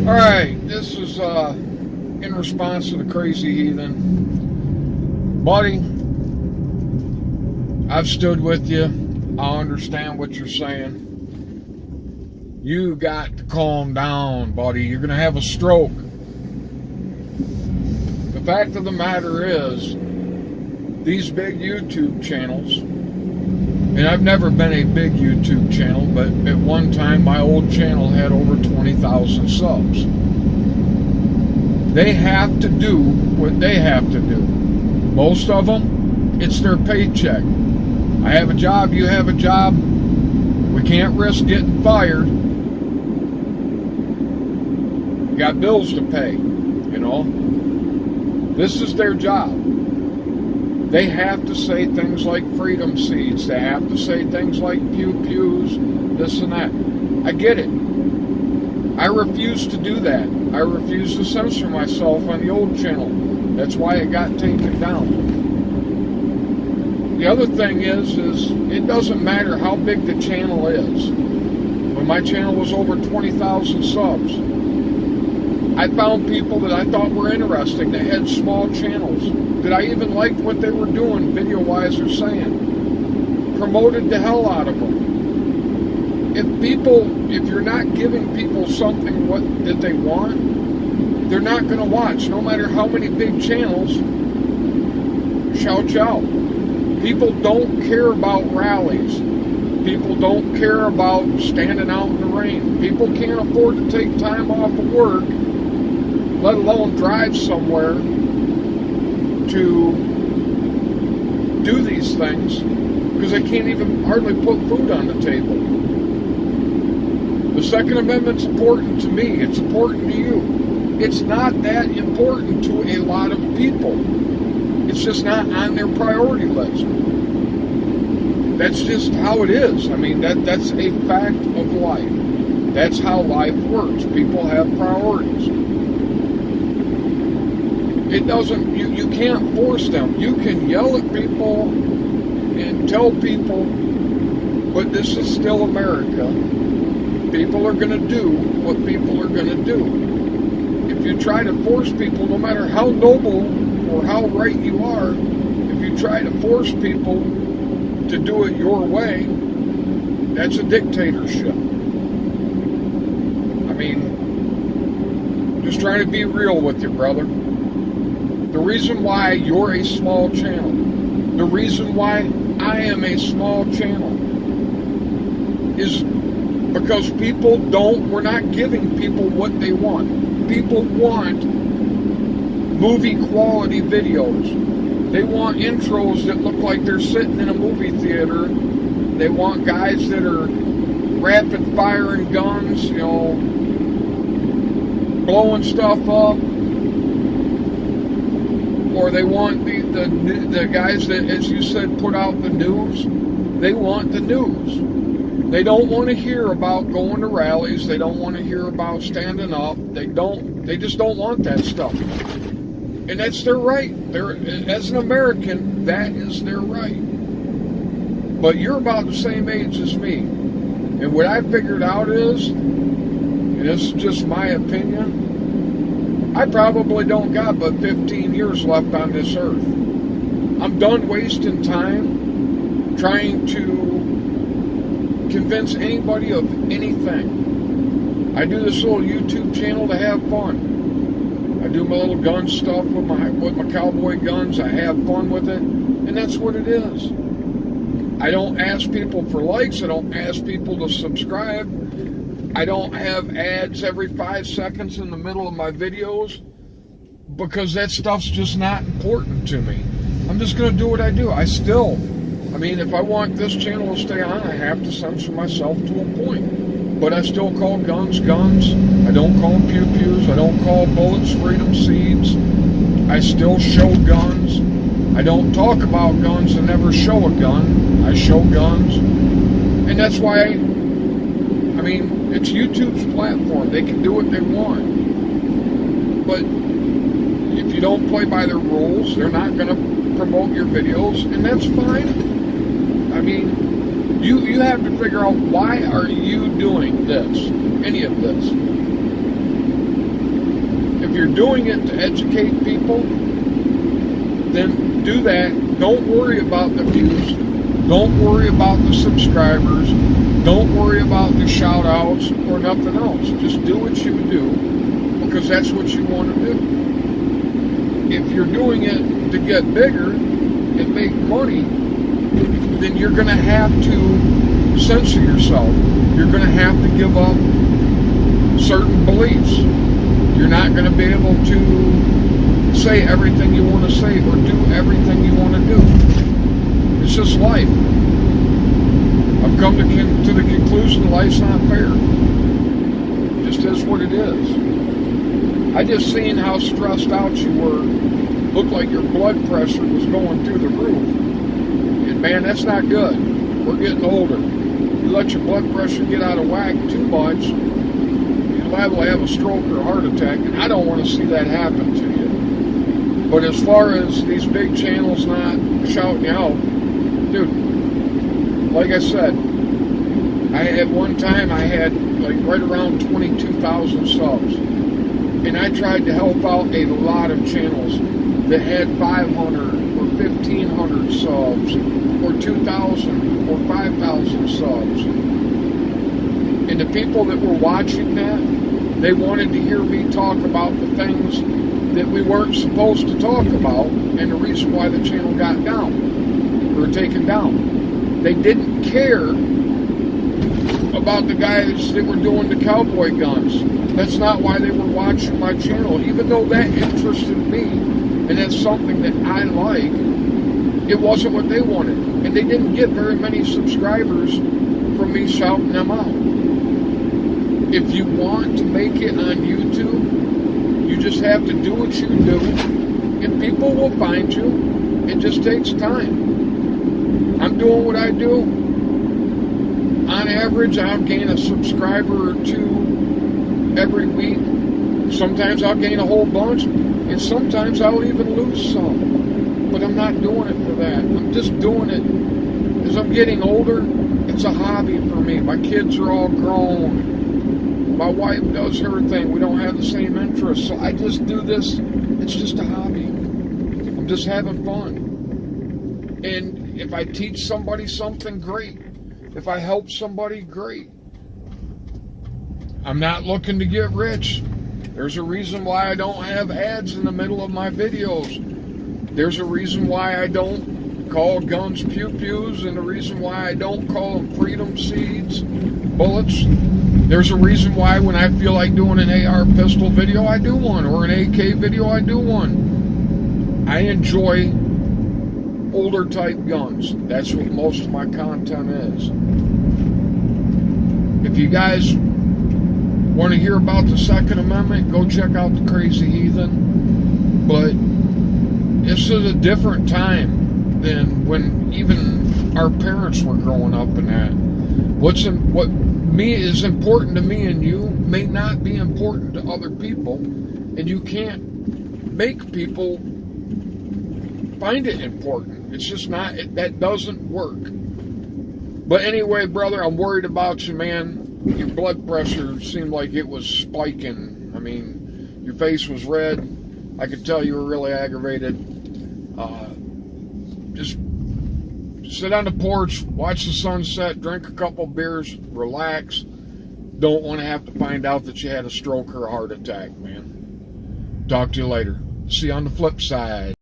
Alright, this is in response to the crazy heathen. Buddy, I've stood with you. I understand what you're saying. You got to calm down, buddy. You're going to have a stroke. The fact of the matter is, these big YouTube channels, and I've never been a big YouTube channel, but at one time my old channel had over 20,000 subs. They have to do what they have to do. Most of them, it's their paycheck. I have a job, you have a job. We can't risk getting fired. You got bills to pay, you know. This is their job. They have to say things like freedom seeds. They have to say things like pew-pews, this and that. I get it. I refuse to do that. I refuse to censor myself on the old channel. That's why it got taken down. The other thing is it doesn't matter how big the channel is. When my channel was over 20,000 subs, I found people that I thought were interesting that had small channels, that I even liked what they were doing video-wise or saying. Promoted the hell out of them. If you're not giving people something that they want, they're not going to watch, no matter how many big channels shout out. People don't care about rallies. People don't care about standing out in the rain. People can't afford to take time off of work, let alone drive somewhere to do these things, because they can't even hardly put food on the table. The Second Amendment's important to me. It's important to you. It's not that important to a lot of people. It's just not on their priority list. That's just how it is. I mean, that's a fact of life. That's how life works. People have priorities. It doesn't, you can't force them. You can yell at people and tell people, but this is still America. People are going to do what people are going to do. If you try to force people, no matter how noble or how right you are, if you try to force people to do it your way, that's a dictatorship. I mean, just trying to be real with you, brother. The reason why you're a small channel, the reason why I am a small channel, is because we're not giving people what they want. People want movie quality videos. They want intros that look like they're sitting in a movie theater. They want guys that are rapid firing guns, you know, blowing stuff up. Or they want the guys that, as you said, put out the news. They want the news. They don't want to hear about going to rallies. They don't want to hear about standing up. They just don't want that stuff. And that's their right. As an American, that is their right. But you're about the same age as me. And what I figured out is, and this is just my opinion, I probably don't got but 15 years left on this earth. I'm done wasting time trying to convince anybody of anything. I do this little YouTube channel to have fun. I do my little gun stuff with my cowboy guns. I have fun with it, and that's what it is. I don't ask people for likes. I don't ask people to subscribe. I don't have ads every 5 seconds in the middle of my videos, because that stuff's just not important to me. I'm just going to do what I do. I mean, if I want this channel to stay on, I have to censor myself to a point. But I still call guns, guns. I don't call them pew-pews. I don't call bullets freedom seeds. I still show guns. I don't talk about guns and never show a gun. I show guns. And that's why, I mean, it's YouTube's platform. They can do what they want. But if you don't play by their rules, they're not going to promote your videos, and that's fine. I mean, you have to figure out, why are you doing this, any of this? you're doing it to educate people, then do that. Don't worry about the views. Don't worry about the subscribers. Don't worry about the shout outs or nothing else. Just do what you do because that's what you want to do. If you're doing it to get bigger and make money, then you're going to have to censor yourself. You're going to have to give up certain beliefs. You're not going to be able to say everything you want to say or do everything you want to do. It's just life. I've come to the conclusion life's not fair. It just is what it is. I just seen how stressed out you were. Looked like your blood pressure was going through the roof. And man, that's not good. We're getting older. You let your blood pressure get out of whack too much, you're liable to have a stroke or a heart attack, and I don't want to see that happen to you. But as far as these big channels not shouting you out, dude, like I said, at one time I had like right around 22,000 subs, and I tried to help out a lot of channels that had 500 or 1,500 subs or 2,000 or 5,000 subs. And the people that were watching that, they wanted to hear me talk about the things that we weren't supposed to talk about and the reason why the channel got down or taken down. They didn't care about the guys that were doing the cowboy guns. That's not why they were watching my channel. Even though that interested me and that's something that I like, it wasn't what they wanted. And they didn't get very many subscribers from me shouting them out. If you want to make it on YouTube, you just have to do what you do, and people will find you. It just takes time. I'm doing what I do. On average, I'll gain a subscriber or two every week. Sometimes I'll gain a whole bunch, and sometimes I'll even lose some. But I'm not doing it for that. I'm just doing it as I'm getting older. It's a hobby for me. My kids are all grown. My wife does her thing. We don't have the same interests. So I just do this. It's just a hobby. I'm just having fun. And if I teach somebody something, great. If I help somebody, great. I'm not looking to get rich. There's a reason why I don't have ads in the middle of my videos. There's a reason why I don't call guns pew-pews, and the reason why I don't call them freedom seeds, bullets. There's a reason why when I feel like doing an AR pistol video, I do one, or an AK video, I do one. I enjoy older type guns. That's what most of my content is. If you guys want to hear about the Second Amendment, go check out the Crazy Heathen. But this is a different time than when even our parents were growing up in that. What is important to me and you may not be important to other people, and you can't make people find it important. It's just not, that doesn't work. But anyway, brother, I'm worried about you, man. Your blood pressure seemed like it was spiking. I mean, your face was red. I could tell you were really aggravated. Just sit on the porch, watch the sunset, drink a couple beers, relax. Don't want to have to find out that you had a stroke or a heart attack, man. Talk to you later. See you on the flip side.